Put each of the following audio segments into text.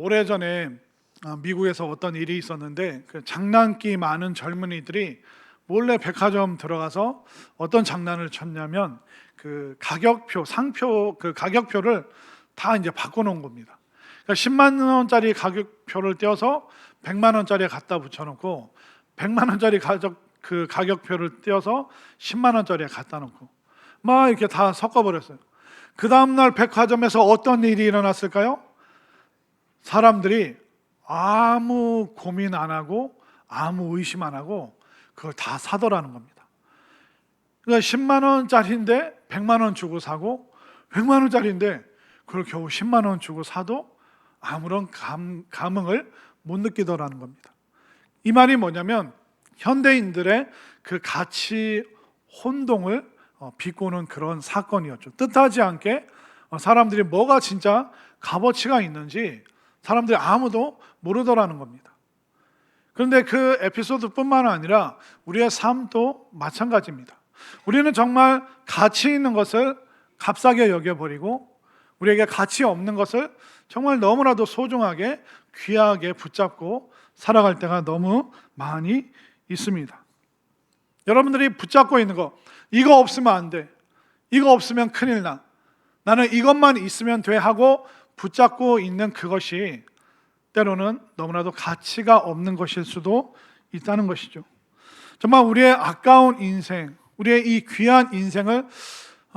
오래전에 미국에서 어떤 일이 있었는데 그 장난기 많은 젊은이들이 몰래 백화점 들어가서 어떤 장난을 쳤냐면 그 가격표, 상표 그 가격표를 다 이제 바꿔놓은 겁니다. 그러니까 10만 원짜리 가격표를 떼어서 100만 원짜리에 갖다 붙여놓고 100만 원짜리 그 가격표를 떼어서 10만 원짜리에 갖다 놓고 막 이렇게 다 섞어버렸어요. 그 다음날 백화점에서 어떤 일이 일어났을까요? 사람들이 아무 고민 안 하고 아무 의심 안 하고 그걸 다 사더라는 겁니다. 그러니까 10만 원짜리인데 100만 원 주고 사고 100만 원짜리인데 그걸 겨우 10만 원 주고 사도 아무런 감흥을 못 느끼더라는 겁니다. 이 말이 뭐냐면 현대인들의 그 가치 혼동을 비꼬는 그런 사건이었죠. 뜻하지 않게 사람들이 뭐가 진짜 값어치가 있는지 사람들이 아무도 모르더라는 겁니다. 그런데 그 에피소드뿐만 아니라 우리의 삶도 마찬가지입니다. 우리는 정말 가치 있는 것을 값싸게 여겨버리고 우리에게 가치 없는 것을 정말 너무나도 소중하게 귀하게 붙잡고 살아갈 때가 너무 많이 있습니다. 여러분들이 붙잡고 있는 거, 이거 없으면 안 돼, 이거 없으면 큰일 나, 나는 이것만 있으면 돼 하고 붙잡고 있는 그것이 때로는 너무나도 가치가 없는 것일 수도 있다는 것이죠. 정말 우리의 아까운 인생, 우리의 이 귀한 인생을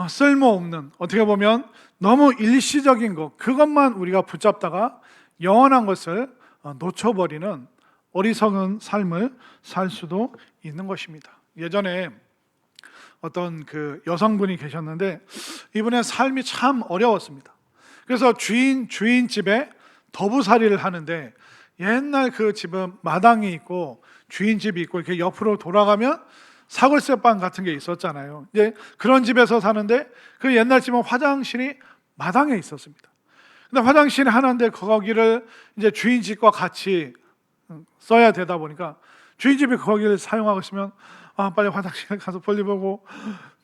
쓸모없는, 어떻게 보면 너무 일시적인 것, 그것만 우리가 붙잡다가 영원한 것을 놓쳐버리는 어리석은 삶을 살 수도 있는 것입니다. 예전에 어떤 그 여성분이 계셨는데 이분의 삶이 참 어려웠습니다. 그래서 주인 집에 더부살이를 하는데 옛날 그 집은 마당이 있고 주인 집이 있고 이렇게 옆으로 돌아가면 사골세방 같은 게 있었잖아요. 이제 그런 집에서 사는데 그 옛날 집은 화장실이 마당에 있었습니다. 근데 화장실이 하나인데 거기를 이제 주인 집과 같이 써야 되다 보니까 주인 집이 거기를 사용하고 있으면 빨리 화장실 가서 볼일 보고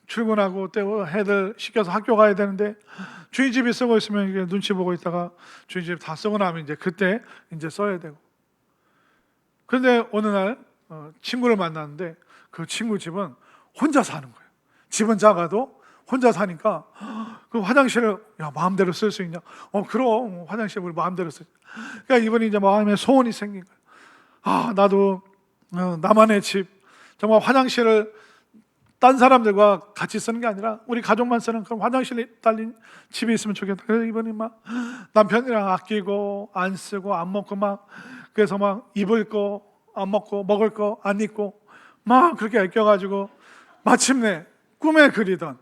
출근하고 또 애들 시켜서 학교 가야 되는데 주인 집이 쓰고 있으면 이게 눈치 보고 있다가 주인 집 다 쓰고 나면 이제 그때 이제 써야 되고. 그런데 어느 날 친구를 만났는데 그 친구 집은 혼자 사는 거예요. 집은 작아도 혼자 사니까 그 화장실을 마음대로 쓸 수 있냐? 그럼 화장실을 우리 마음대로 쓰. 그러니까 이분이 이제 마음에 소원이 생긴 거예요. 나도 나만의 집, 정말 화장실을 딴 사람들과 같이 쓰는 게 아니라 우리 가족만 쓰는 그런 화장실이 딸린 집이 있으면 좋겠다. 그래서 이분이 막 남편이랑 아끼고 안 쓰고 안 먹고 막 그래서 막 입을 거 안 먹고 먹을 거 안 입고 막 그렇게 아껴가지고 마침내 꿈에 그리던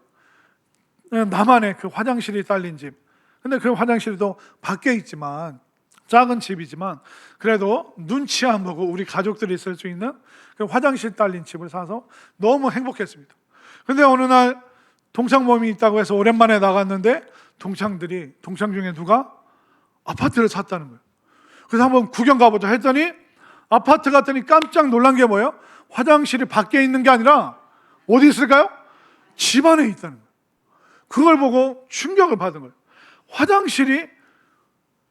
나만의 그 화장실이 딸린 집. 근데 그 화장실도 밖에 있지만 작은 집이지만 그래도 눈치 안 보고 우리 가족들이 쓸 수 있는 그 화장실 딸린 집을 사서 너무 행복했습니다. 그런데 어느 날 동창 모임이 있다고 해서 오랜만에 나갔는데 동창 중에 누가 아파트를 샀다는 거예요. 그래서 한번 구경 가보자 했더니 아파트 갔더니 깜짝 놀란 게 뭐예요? 화장실이 밖에 있는 게 아니라 어디 있을까요? 집 안에 있다는 거예요. 그걸 보고 충격을 받은 거예요. 화장실이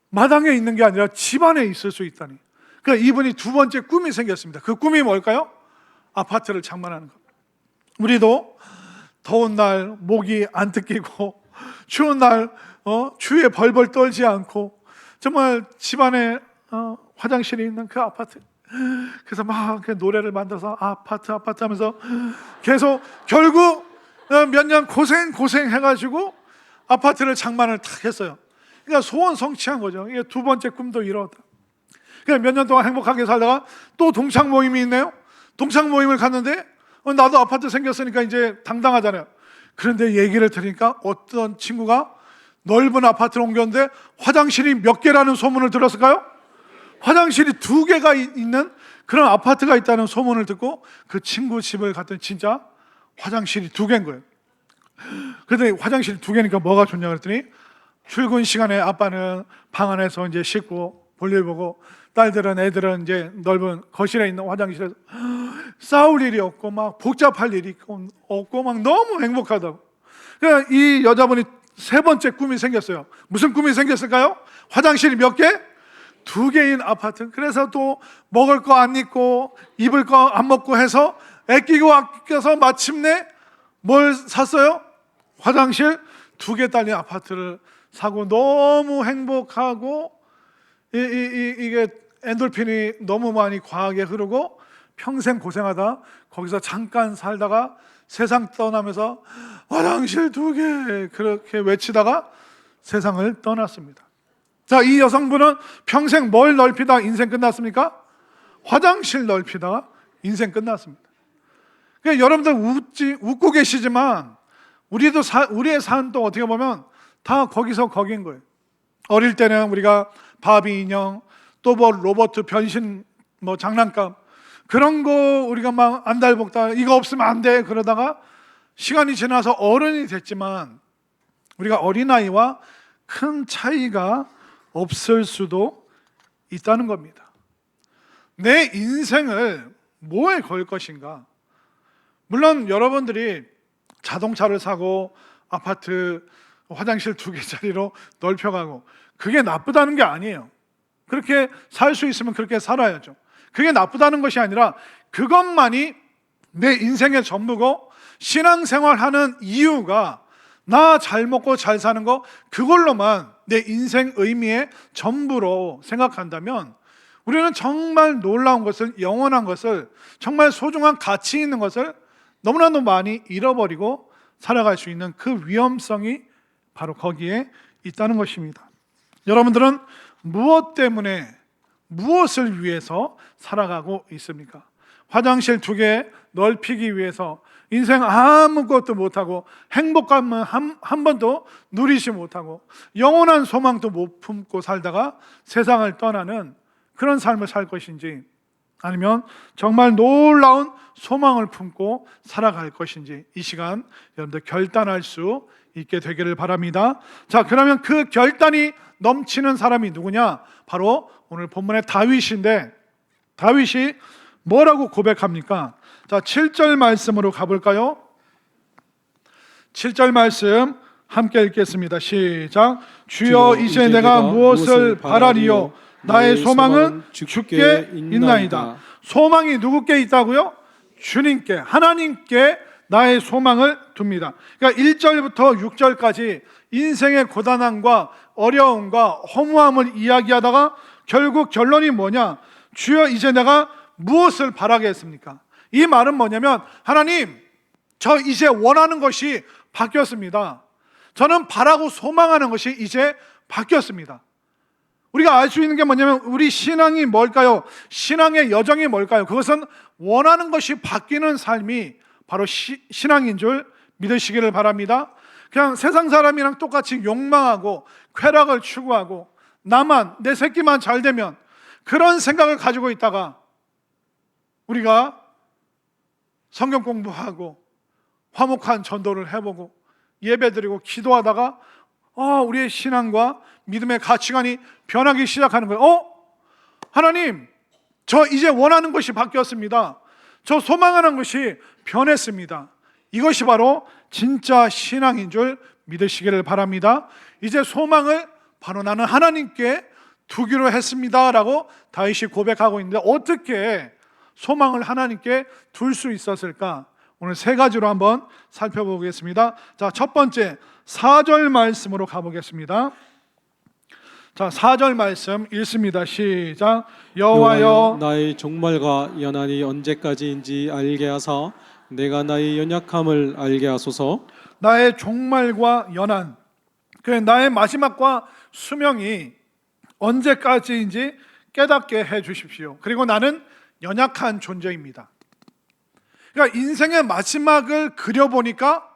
마당에 있는 게 아니라 집 안에 있을 수 있다니. 그러니까 이분이 두 번째 꿈이 생겼습니다. 그 꿈이 뭘까요? 아파트를 장만하는 겁니다. 우리도 더운 날 모기 안 뜯기고 추운 날 추위에 벌벌 떨지 않고 정말 집 안에 화장실이 있는 그 아파트. 그래서 막 노래를 만들어서 아파트 하면서 계속 결국 몇 년 고생 해가지고 아파트를 장만을 탁 했어요. 그러니까 소원 성취한 거죠. 이게 두 번째 꿈도 이뤘다. 그러니까 몇 년 동안 행복하게 살다가 또 동창 모임이 있네요. 동창 모임을 갔는데 나도 아파트 생겼으니까 이제 당당하잖아요. 그런데 얘기를 들으니까 어떤 친구가 넓은 아파트를 옮겼는데 화장실이 몇 개라는 소문을 들었을까요? 화장실이 2개가 있는 그런 아파트가 있다는 소문을 듣고 그 친구 집을 갔더니 진짜 화장실이 2개인 거예요. 그런데 화장실이 2개니까 뭐가 좋냐 그랬더니 출근 시간에 아빠는 방 안에서 이제 씻고 볼일 보고 애들은 이제 넓은 거실에 있는 화장실에서 싸울 일이 없고 막 복잡할 일이 없고 막 너무 행복하다고. 그러니까 이 여자분이 세 번째 꿈이 생겼어요. 무슨 꿈이 생겼을까요? 화장실이 몇 개? 두 개인 아파트. 그래서 또 먹을 거 안 입고 입을 거 안 먹고 해서 아껴서 마침내 뭘 샀어요? 화장실 두 개 딸린 아파트를 사고 너무 행복하고 이게 엔돌핀이 너무 많이 과하게 흐르고 평생 고생하다 거기서 잠깐 살다가 세상 떠나면서 화장실 두 개 그렇게 외치다가 세상을 떠났습니다. 자, 이 여성분은 평생 뭘 넓히다 인생 끝났습니까? 화장실 넓히다가 인생 끝났습니다. 그러니까 여러분들 웃고 계시지만 우리의 삶도 어떻게 보면 다 거기서 거긴 거예요. 어릴 때는 우리가 바비 인형, 또 뭐 로봇 변신 뭐 장난감 그런 거 우리가 막 안달복달 이거 없으면 안 돼 그러다가 시간이 지나서 어른이 됐지만 우리가 어린아이와 큰 차이가 없을 수도 있다는 겁니다. 내 인생을 뭐에 걸 것인가? 물론 여러분들이 자동차를 사고 아파트 화장실 두 개짜리로 넓혀가고 그게 나쁘다는 게 아니에요. 그렇게 살 수 있으면 그렇게 살아야죠. 그게 나쁘다는 것이 아니라 그것만이 내 인생의 전부고 신앙생활하는 이유가 나 잘 먹고 잘 사는 거 그걸로만 내 인생 의미의 전부로 생각한다면 우리는 정말 놀라운 것을, 영원한 것을, 정말 소중한 가치 있는 것을 너무나도 많이 잃어버리고 살아갈 수 있는 그 위험성이 바로 거기에 있다는 것입니다. 여러분들은 무엇 때문에 무엇을 위해서 살아가고 있습니까? 화장실 두 개 넓히기 위해서 인생 아무것도 못하고 행복감은 한 번도 누리지 못하고 영원한 소망도 못 품고 살다가 세상을 떠나는 그런 삶을 살 것인지 아니면 정말 놀라운 소망을 품고 살아갈 것인지 이 시간 여러분들 결단할 수 있게 되기를 바랍니다. 자, 그러면 그 결단이 넘치는 사람이 누구냐? 바로 오늘 본문의 다윗인데 다윗이 뭐라고 고백합니까? 자, 7절 말씀으로 가볼까요? 7절 말씀 함께 읽겠습니다. 시작. 주여 이제 내가 무엇을 바라리요? 나의 소망은 주께 있나이다. 소망이 누구께 있다고요? 주님께, 하나님께 나의 소망을 둡니다. 그러니까 1절부터 6절까지 인생의 고단함과 어려움과 허무함을 이야기하다가 결국 결론이 뭐냐? 주여 이제 내가 무엇을 바라겠습니까? 이 말은 뭐냐면 하나님, 저 이제 원하는 것이 바뀌었습니다. 저는 바라고 소망하는 것이 이제 바뀌었습니다. 우리가 알 수 있는 게 뭐냐면 우리 신앙이 뭘까요? 신앙의 여정이 뭘까요? 그것은 원하는 것이 바뀌는 삶이 바로 신앙인 줄 믿으시기를 바랍니다. 그냥 세상 사람이랑 똑같이 욕망하고 쾌락을 추구하고 나만, 내 새끼만 잘 되면 그런 생각을 가지고 있다가 우리가 성경 공부하고 화목한 전도를 해보고 예배드리고 기도하다가 우리의 신앙과 믿음의 가치관이 변하기 시작하는 거예요. 하나님, 저 이제 원하는 것이 바뀌었습니다. 저 소망하는 것이 변했습니다. 이것이 바로 진짜 신앙인 줄 믿으시기를 바랍니다. 이제 소망을 바로 나는 하나님께 두기로 했습니다 라고 다윗이 고백하고 있는데 어떻게 소망을 하나님께 둘 수 있었을까? 오늘 세 가지로 한번 살펴보겠습니다. 자, 첫 번째 4절 말씀으로 가보겠습니다. 자, 4절 말씀 읽습니다. 시작. 여호와여 나의 종말과 연한이 언제까지인지 알게 하사 내가 나의 연약함을 알게 하소서. 나의 종말과 연한, 나의 마지막과 수명이 언제까지인지 깨닫게 해 주십시오. 그리고 나는 연약한 존재입니다. 그러니까 인생의 마지막을 그려보니까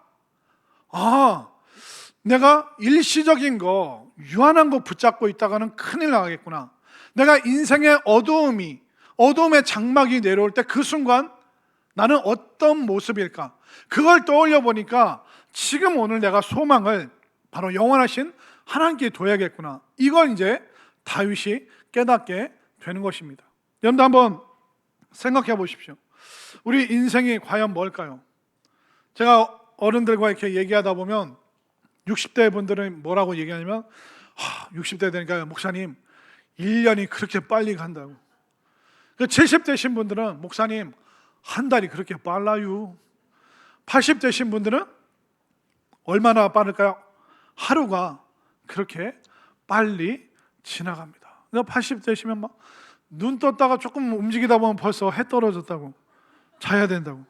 내가 일시적인 거, 유한한 거 붙잡고 있다가는 큰일 나겠구나. 내가 인생의 어두움의 장막이 내려올 때 그 순간 나는 어떤 모습일까? 그걸 떠올려 보니까 지금 오늘 내가 소망을 바로 영원하신 하나님께 둬야겠구나. 이걸 이제 다윗이 깨닫게 되는 것입니다. 여러분들 한번 생각해 보십시오. 우리 인생이 과연 뭘까요? 제가 어른들과 이렇게 얘기하다 보면 60대 분들은 뭐라고 얘기하냐면 60대 되니까 목사님 1년이 그렇게 빨리 간다고. 70 되신 분들은 목사님 한 달이 그렇게 빨라요. 80 되신 분들은 얼마나 빠를까요? 하루가 그렇게 빨리 지나갑니다. 80 되시면 막 눈 떴다가 조금 움직이다 보면 벌써 해 떨어졌다고, 자야 된다고.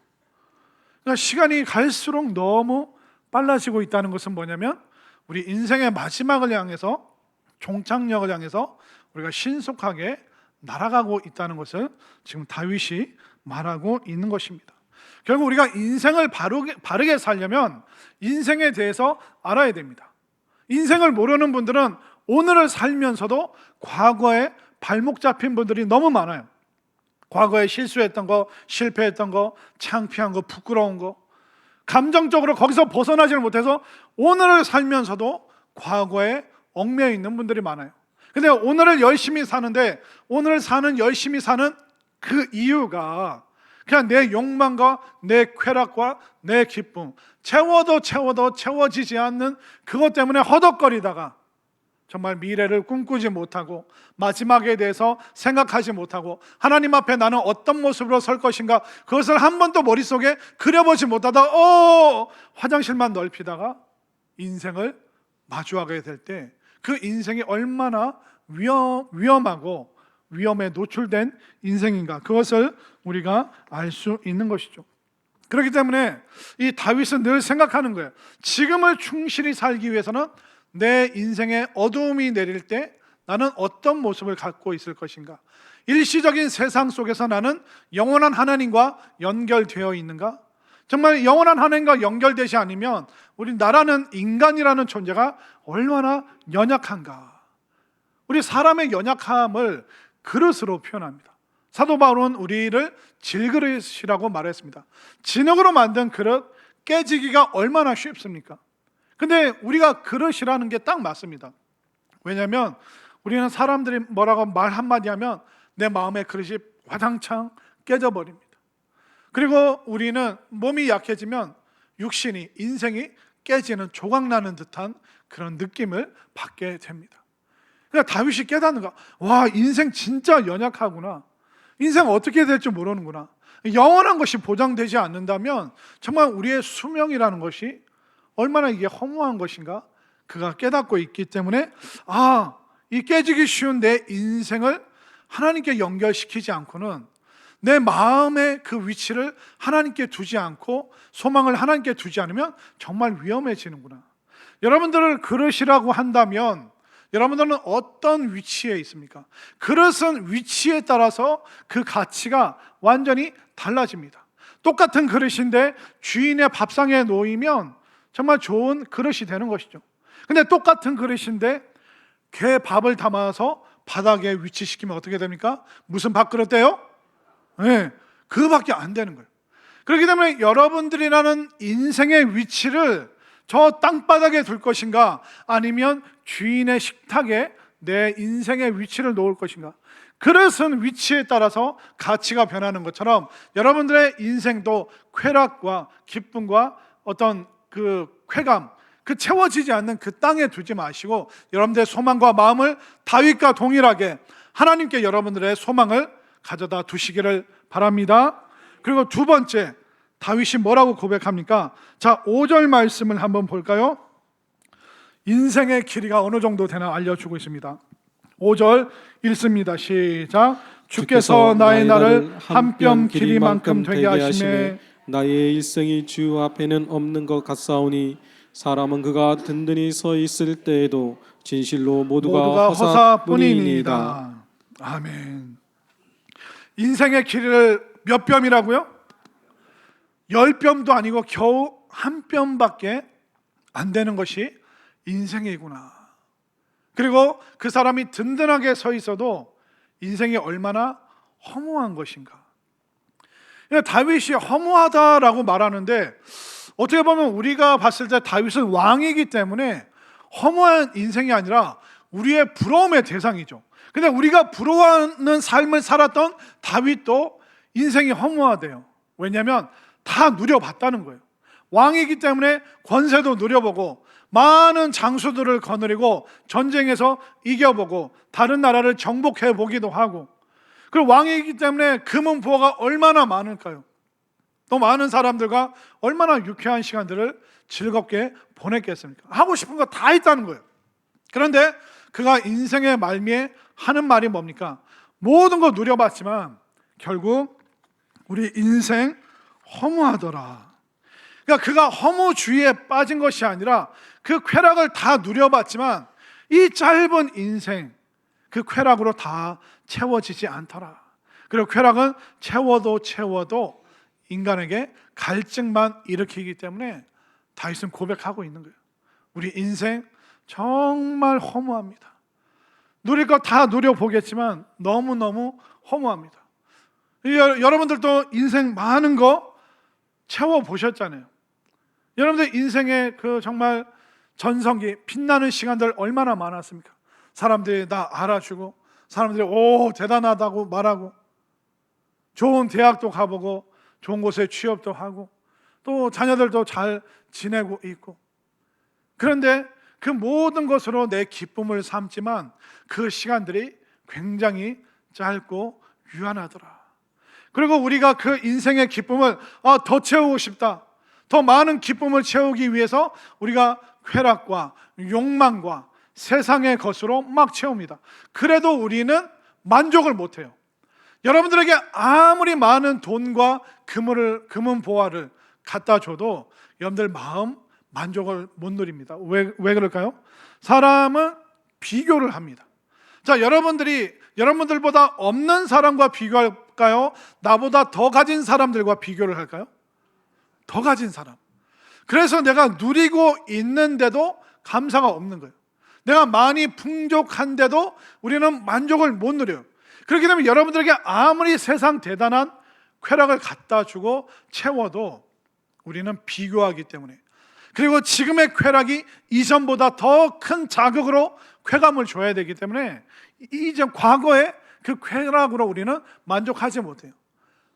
그러니까 시간이 갈수록 너무 빨라지고 있다는 것은 뭐냐면 우리 인생의 마지막을 향해서, 종착역을 향해서 우리가 신속하게 날아가고 있다는 것을 지금 다윗이 말하고 있는 것입니다. 결국 우리가 인생을 바르게 살려면 인생에 대해서 알아야 됩니다. 인생을 모르는 분들은 오늘을 살면서도 과거에 발목 잡힌 분들이 너무 많아요. 과거에 실수했던 거, 실패했던 거, 창피한 거, 부끄러운 거, 감정적으로 거기서 벗어나지를 못해서 오늘을 살면서도 과거에 얽매여 있는 분들이 많아요. 근데 오늘을 열심히 사는데, 오늘을 열심히 사는 그 이유가 그냥 내 욕망과 내 쾌락과 내 기쁨, 채워도 채워지지 않는 그것 때문에 허덕거리다가 정말 미래를 꿈꾸지 못하고 마지막에 대해서 생각하지 못하고 하나님 앞에 나는 어떤 모습으로 설 것인가, 그것을 한 번도 머릿속에 그려보지 못하다 화장실만 넓히다가 인생을 마주하게 될 때 그 인생이 얼마나 위험하고 위험에 노출된 인생인가, 그것을 우리가 알 수 있는 것이죠. 그렇기 때문에 이 다윗은 늘 생각하는 거예요. 지금을 충실히 살기 위해서는 내 인생에 어두움이 내릴 때 나는 어떤 모습을 갖고 있을 것인가, 일시적인 세상 속에서 나는 영원한 하나님과 연결되어 있는가, 정말 영원한 하나님과 연결되지 않으면 우리 나라는 인간이라는 존재가 얼마나 연약한가. 우리 사람의 연약함을 그릇으로 표현합니다. 사도 바울은 우리를 질그릇이라고 말했습니다. 진흙으로 만든 그릇 깨지기가 얼마나 쉽습니까? 근데 우리가 그릇이라는 게 딱 맞습니다. 왜냐하면 우리는 사람들이 뭐라고 말 한마디 하면 내 마음의 그릇이 와장창 깨져버립니다. 그리고 우리는 몸이 약해지면 육신이, 인생이 깨지는, 조각나는 듯한 그런 느낌을 받게 됩니다. 그러니까 다윗이 깨닫는 거야. 와, 인생 진짜 연약하구나. 인생 어떻게 될지 모르는구나. 영원한 것이 보장되지 않는다면 정말 우리의 수명이라는 것이 얼마나 이게 허무한 것인가, 그가 깨닫고 있기 때문에 이 깨지기 쉬운 내 인생을 하나님께 연결시키지 않고는, 내 마음의 그 위치를 하나님께 두지 않고 소망을 하나님께 두지 않으면 정말 위험해지는구나. 여러분들을 그릇이라고 한다면 여러분들은 어떤 위치에 있습니까? 그릇은 위치에 따라서 그 가치가 완전히 달라집니다. 똑같은 그릇인데 주인의 밥상에 놓이면 정말 좋은 그릇이 되는 것이죠. 근데 똑같은 그릇인데 개 밥을 담아서 바닥에 위치시키면 어떻게 됩니까? 무슨 밥그릇 돼요? 네, 그밖에 안 되는 거예요. 그렇기 때문에 여러분들이라는 인생의 위치를 저 땅바닥에 둘 것인가, 아니면 주인의 식탁에 내 인생의 위치를 놓을 것인가. 그릇은 위치에 따라서 가치가 변하는 것처럼 여러분들의 인생도 쾌락과 기쁨과 어떤 그 쾌감, 그 채워지지 않는 그 땅에 두지 마시고 여러분들의 소망과 마음을 다윗과 동일하게 하나님께 여러분들의 소망을 가져다 두시기를 바랍니다. 그리고 두 번째, 다윗이 뭐라고 고백합니까? 자, 5절 말씀을 한번 볼까요? 인생의 길이가 어느 정도 되나 알려주고 있습니다. 5절 읽습니다. 시작. 주께서 나의 날을 한 뼘 길이만큼 되게 하시매 나의 일생이 주 앞에는 없는 것 같사오니 사람은 그가 든든히 서 있을 때에도 진실로 모두가 허사뿐이니이다. 아멘. 인생의 길이를 몇 뼘이라고요? 10뼘도 아니고 겨우 한 뼘밖에 안 되는 것이 인생이구나. 그리고 그 사람이 든든하게 서 있어도 인생이 얼마나 허무한 것인가. 다윗이 허무하다라고 말하는데 어떻게 보면 우리가 봤을 때 다윗은 왕이기 때문에 허무한 인생이 아니라 우리의 부러움의 대상이죠. 근데 우리가 부러워하는 삶을 살았던 다윗도 인생이 허무하대요. 왜냐하면 다 누려봤다는 거예요. 왕이기 때문에 권세도 누려보고 많은 장수들을 거느리고 전쟁에서 이겨보고 다른 나라를 정복해 보기도 하고, 그리고 왕이기 때문에 금은 부호가 얼마나 많을까요? 또 많은 사람들과 얼마나 유쾌한 시간들을 즐겁게 보냈겠습니까? 하고 싶은 거 다 했다는 거예요. 그런데 그가 인생의 말미에 하는 말이 뭡니까? 모든 거 누려봤지만 결국 우리 인생 허무하더라. 그러니까 그가 허무주의에 빠진 것이 아니라 그 쾌락을 다 누려봤지만 이 짧은 인생, 그 쾌락으로 다 채워지지 않더라. 그리고 쾌락은 채워도 인간에게 갈증만 일으키기 때문에 다윗은 고백하고 있는 거예요. 우리 인생 정말 허무합니다. 누릴 거 다 누려보겠지만 너무너무 허무합니다. 여러분들도 인생 많은 거 채워보셨잖아요. 여러분들 인생의 그 정말 전성기, 빛나는 시간들 얼마나 많았습니까? 사람들이 나 알아주고, 사람들이 오 대단하다고 말하고, 좋은 대학도 가보고, 좋은 곳에 취업도 하고, 또 자녀들도 잘 지내고 있고. 그런데 그 모든 것으로 내 기쁨을 삼지만 그 시간들이 굉장히 짧고 유한하더라. 그리고 우리가 그 인생의 기쁨을 더 채우고 싶다, 더 많은 기쁨을 채우기 위해서 우리가 쾌락과 욕망과 세상의 것으로 막 채웁니다. 그래도 우리는 만족을 못해요. 여러분들에게 아무리 많은 돈과 금은 보화를 갖다 줘도 여러분들 마음 만족을 못 누립니다. 왜 그럴까요? 사람은 비교를 합니다. 자, 여러분들보다 없는 사람과 비교할까요? 나보다 더 가진 사람들과 비교를 할까요? 더 가진 사람. 그래서 내가 누리고 있는데도 감사가 없는 거예요. 내가 많이 풍족한데도 우리는 만족을 못 누려요. 그렇기 때문에 여러분들에게 아무리 세상 대단한 쾌락을 갖다 주고 채워도 우리는 비교하기 때문에, 그리고 지금의 쾌락이 이전보다 더 큰 자극으로 쾌감을 줘야 되기 때문에 이제 과거의 그 쾌락으로 우리는 만족하지 못해요.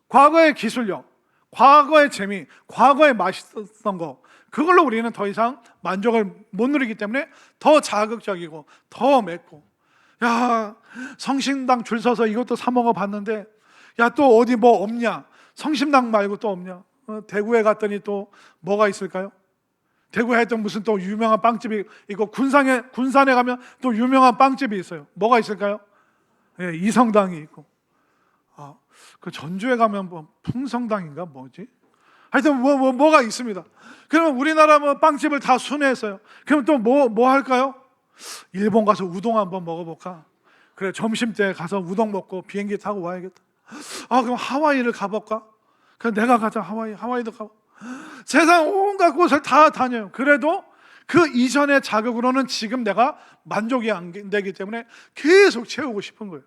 과거의 기술력, 과거의 재미, 과거의 맛있었던 거, 그걸로 우리는 더 이상 만족을 못 누리기 때문에 더 자극적이고 더 맵고, 야 성심당 줄 서서 이것도 사 먹어봤는데 야 또 어디 뭐 없냐, 성심당 말고 또 없냐, 대구에 갔더니 또 뭐가 있을까요? 대구에 했던 무슨 또 유명한 빵집이 있고, 군산에 가면 또 유명한 빵집이 있어요. 뭐가 있을까요? 예, 이성당이 있고, 그 전주에 가면 뭐 풍성당인가 뭐지? 하여튼 뭐가 있습니다. 그러면 우리나라 뭐 빵집을 다 순회했어요. 그럼 또 뭐 할까요? 일본 가서 우동 한번 먹어볼까? 그래, 점심 때 가서 우동 먹고 비행기 타고 와야겠다. 그럼 하와이를 가볼까? 그럼 내가 가자. 하와이도 가봐. 세상 온갖 곳을 다 다녀요. 그래도 그 이전의 자극으로는 지금 내가 만족이 안 되기 때문에 계속 채우고 싶은 거예요.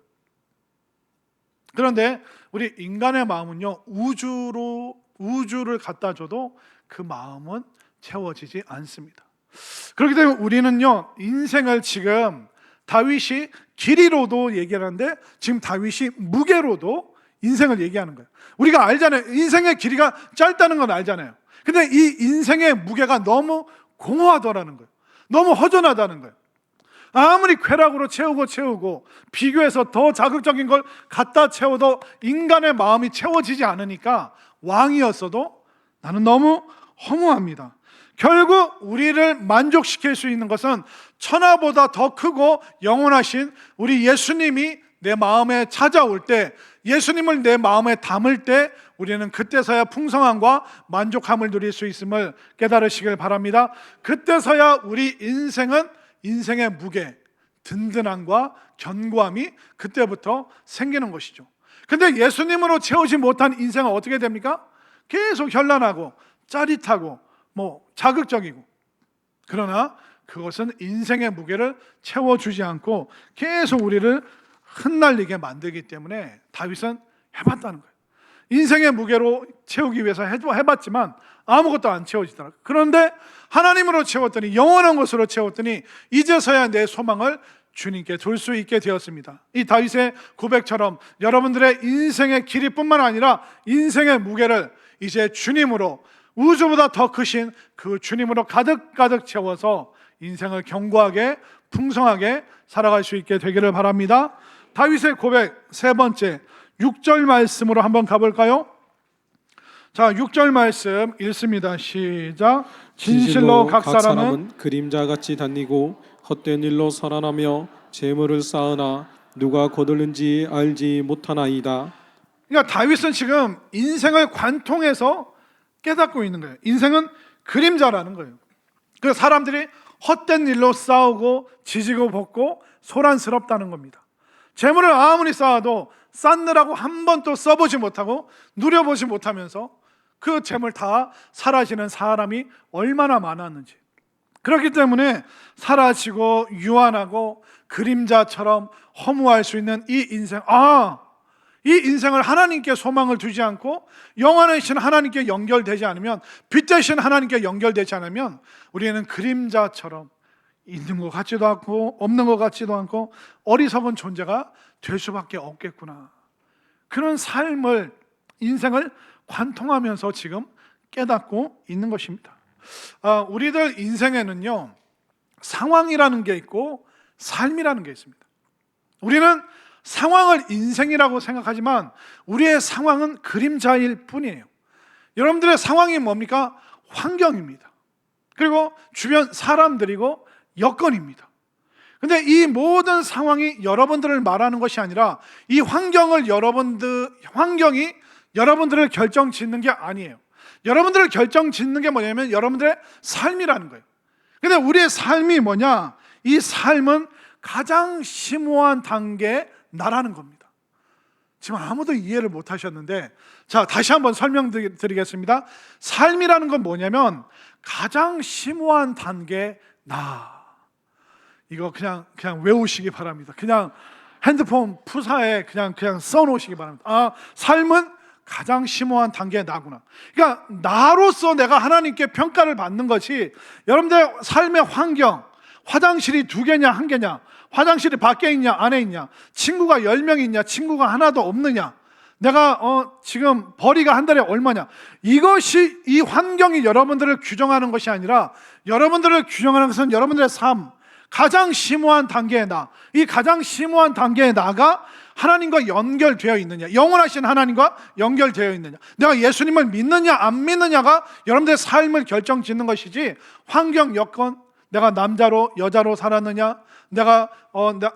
그런데 우리 인간의 마음은요, 우주를 갖다 줘도 그 마음은 채워지지 않습니다. 그렇기 때문에 우리는요, 인생을 지금 다윗이 길이로도 얘기하는데 지금 다윗이 무게로도 인생을 얘기하는 거예요. 우리가 알잖아요. 인생의 길이가 짧다는 건 알잖아요. 근데 이 인생의 무게가 너무 공허하더라는 거예요. 너무 허전하다는 거예요. 아무리 쾌락으로 채우고 비교해서 더 자극적인 걸 갖다 채워도 인간의 마음이 채워지지 않으니까 왕이었어도 나는 너무 허무합니다. 결국 우리를 만족시킬 수 있는 것은 천하보다 더 크고 영원하신 우리 예수님이 내 마음에 찾아올 때, 예수님을 내 마음에 담을 때 우리는 그때서야 풍성함과 만족함을 누릴 수 있음을 깨달으시길 바랍니다. 그때서야 우리 인생의 무게, 든든함과 견고함이 그때부터 생기는 것이죠. 근데 예수님으로 채우지 못한 인생은 어떻게 됩니까? 계속 현란하고 짜릿하고 자극적이고, 그러나 그것은 인생의 무게를 채워주지 않고 계속 우리를 흩날리게 만들기 때문에 다윗은 해봤다는 거예요. 인생의 무게로 채우기 위해서 해봤지만 아무것도 안 채워지더라고요. 그런데 하나님으로 채웠더니, 영원한 것으로 채웠더니 이제서야 내 소망을 주님께 둘 수 있게 되었습니다. 이 다윗의 고백처럼 여러분들의 인생의 길이뿐만 아니라 인생의 무게를 이제 주님으로, 우주보다 더 크신 그 주님으로 가득 채워서 인생을 견고하게 풍성하게 살아갈 수 있게 되기를 바랍니다. 다윗의 고백 세 번째 6절 말씀으로 한번 가볼까요? 자, 6절 말씀 읽습니다. 시작. 진실로 각 사람은 그림자같이 다니고 헛된 일로 살아나며 재물을 쌓으나 누가 거둘는지 알지 못하나이다. 그러니까 다윗은 지금 인생을 관통해서 깨닫고 있는 거예요. 인생은 그림자라는 거예요. 그래서 사람들이 헛된 일로 싸우고 지지고 볶고 소란스럽다는 겁니다. 재물을 아무리 쌓아도 쌓느라고 한 번도 써보지 못하고 누려보지 못하면서 그 재물 다 사라지는 사람이 얼마나 많았는지. 그렇기 때문에 사라지고 유한하고 그림자처럼 허무할 수 있는 이 인생, 이 인생을 하나님께 소망을 두지 않고 영원하신 하나님께 연결되지 않으면, 빛 대신 하나님께 연결되지 않으면 우리는 그림자처럼 있는 것 같지도 않고 없는 것 같지도 않고 어리석은 존재가 될 수밖에 없겠구나. 그런 삶을, 인생을 관통하면서 지금 깨닫고 있는 것입니다. 우리들 인생에는요, 상황이라는 게 있고 삶이라는 게 있습니다. 우리는 상황을 인생이라고 생각하지만 우리의 상황은 그림자일 뿐이에요. 여러분들의 상황이 뭡니까? 환경입니다. 그리고 주변 사람들이고 여건입니다. 근데 이 모든 상황이 여러분들을 말하는 것이 아니라 이 환경이 여러분들을 결정짓는 게 아니에요. 여러분들을 결정짓는 게 뭐냐면 여러분들의 삶이라는 거예요. 근데 우리의 삶이 뭐냐? 이 삶은 가장 심오한 단계에 나라는 겁니다. 지금 아무도 이해를 못 하셨는데, 자, 다시 한번 설명드리겠습니다. 삶이라는 건 뭐냐면 가장 심오한 단계에 나. 이거 그냥 외우시기 바랍니다. 그냥 핸드폰 푸사에 그냥 써놓으시기 바랍니다. 삶은 가장 심오한 단계의 나구나. 그러니까 나로서 내가 하나님께 평가를 받는 것이, 여러분들의 삶의 환경, 화장실이 2개냐 1개냐, 화장실이 밖에 있냐 안에 있냐, 친구가 10명 있냐 친구가 하나도 없느냐, 내가 지금 벌이가 한 달에 얼마냐, 이것이, 이 환경이 여러분들을 규정하는 것이 아니라 여러분들을 규정하는 것은 여러분들의 삶, 가장 심오한 단계의 나, 이 가장 심오한 단계의 나가 하나님과 연결되어 있느냐, 영원하신 하나님과 연결되어 있느냐, 내가 예수님을 믿느냐 안 믿느냐가 여러분들의 삶을 결정짓는 것이지, 환경, 여건, 내가 남자로 여자로 살았느냐, 내가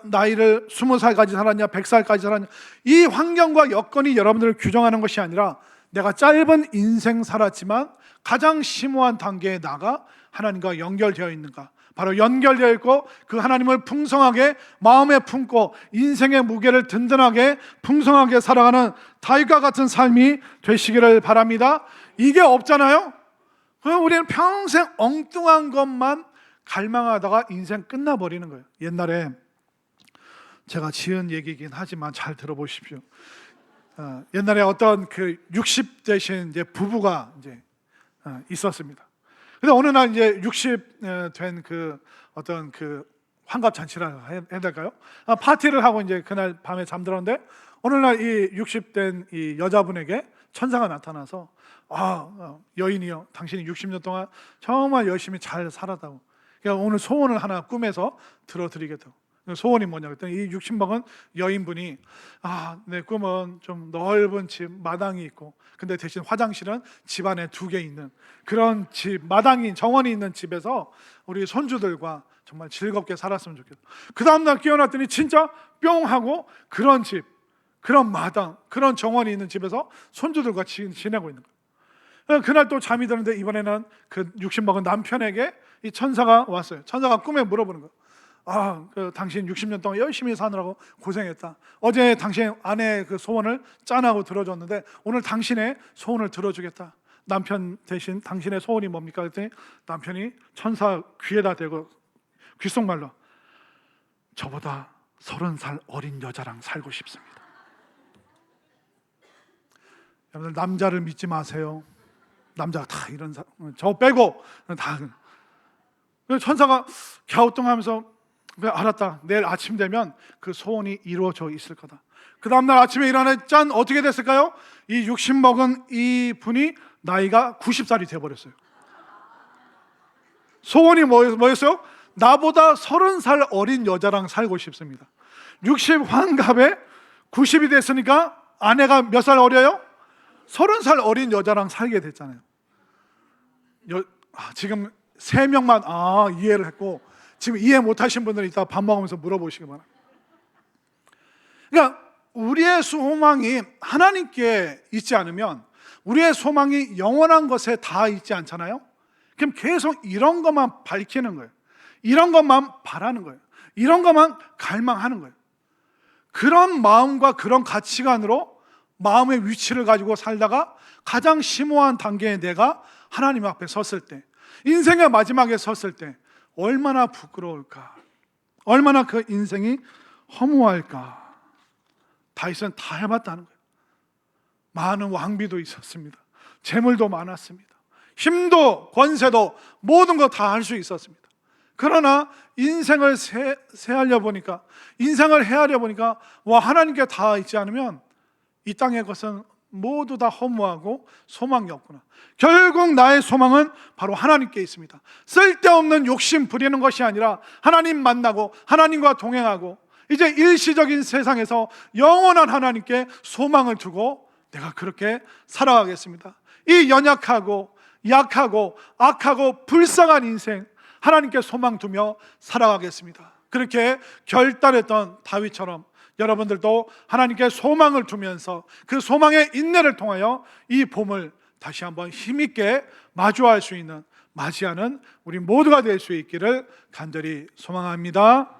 나이를 20살까지 살았냐 100살까지 살았냐, 이 환경과 여건이 여러분들을 규정하는 것이 아니라 내가 짧은 인생 살았지만 가장 심오한 단계에 나가 하나님과 연결되어 있는가, 바로 연결되어 있고 그 하나님을 풍성하게 마음에 품고 인생의 무게를 든든하게 풍성하게 살아가는 다윗과 같은 삶이 되시기를 바랍니다. 이게 없잖아요. 그럼 우리는 평생 엉뚱한 것만 갈망하다가 인생 끝나버리는 거예요. 옛날에 제가 지은 얘기이긴 하지만 잘 들어보십시오. 옛날에 어떤 60대신 이제 부부가 이제 있었습니다. 근데 어느 날 이제 60 된 어떤 환갑 잔치를 해야 될까요? 파티를 하고 이제 그날 밤에 잠들었는데, 어느 날 이 60 된 이 여자분에게 천사가 나타나서, 여인이요, 당신이 60년 동안 정말 열심히 잘 살았다고, 그러니까 오늘 소원을 하나 꿈에서 들어드리겠다고. 소원이 뭐냐 그랬더니 이 60 먹은 여인분이, 내 꿈은 좀 넓은 집, 마당이 있고, 근데 대신 화장실은 집 안에 2개 있는 그런 집, 마당이 정원이 있는 집에서 우리 손주들과 정말 즐겁게 살았으면 좋겠다. 그 다음날 깨어났더니 진짜 뿅 하고 그런 집, 그런 마당, 그런 정원이 있는 집에서 손주들과 지내고 있는 거예요. 그날 또 잠이 드는데 이번에는 그 60 먹은 남편에게 이 천사가 왔어요. 천사가 꿈에 물어보는 거예요. 당신 60년 동안 열심히 사느라고 고생했다. 어제 당신 아내의 그 소원을 짠하고 들어줬는데 오늘 당신의 소원을 들어주겠다. 남편 대신 당신의 소원이 뭡니까? 그랬더니 남편이 천사 귀에다 대고 귓속말로, 저보다 30살 어린 여자랑 살고 싶습니다. 여러분들, 남자를 믿지 마세요. 남자가 다 이런 저 빼고 다. 천사가 갸우뚱하면서, 그래, 알았다. 내일 아침 되면 그 소원이 이루어져 있을 거다. 그 다음날 아침에 일어나 짠, 어떻게 됐을까요? 이 60 먹은 이 분이 나이가 90살이 돼버렸어요. 소원이 뭐였어요? 나보다 30살 어린 여자랑 살고 싶습니다. 60 환갑에 90이 됐으니까 아내가 몇 살 어려요? 30살 어린 여자랑 살게 됐잖아요. 지금 3명만 이해를 했고, 지금 이해 못하신 분들은 이따 밥 먹으면서 물어보시기 바랍니다. 그러니까 우리의 소망이 하나님께 있지 않으면 우리의 소망이 영원한 것에 다 있지 않잖아요. 그럼 계속 이런 것만 밝히는 거예요. 이런 것만 바라는 거예요. 이런 것만 갈망하는 거예요. 그런 마음과 그런 가치관으로 마음의 위치를 가지고 살다가 가장 심오한 단계에 내가 하나님 앞에 섰을 때, 인생의 마지막에 섰을 때 얼마나 부끄러울까, 얼마나 그 인생이 허무할까. 다윗은 다 해봤다는 거예요. 많은 왕비도 있었습니다. 재물도 많았습니다. 힘도 권세도 모든 거 다 할 수 있었습니다. 그러나 인생을 헤아려 보니까, 하나님께 다 있지 않으면 이 땅의 것은 모두 다 허무하고 소망이 없구나. 결국 나의 소망은 바로 하나님께 있습니다. 쓸데없는 욕심 부리는 것이 아니라 하나님 만나고 하나님과 동행하고 이제 일시적인 세상에서 영원한 하나님께 소망을 두고 내가 그렇게 살아가겠습니다. 이 연약하고 약하고 악하고 불쌍한 인생 하나님께 소망 두며 살아가겠습니다. 그렇게 결단했던 다윗처럼 여러분들도 하나님께 소망을 두면서 그 소망의 인내를 통하여 이 봄을 다시 한번 힘있게 맞이하는 우리 모두가 될 수 있기를 간절히 소망합니다.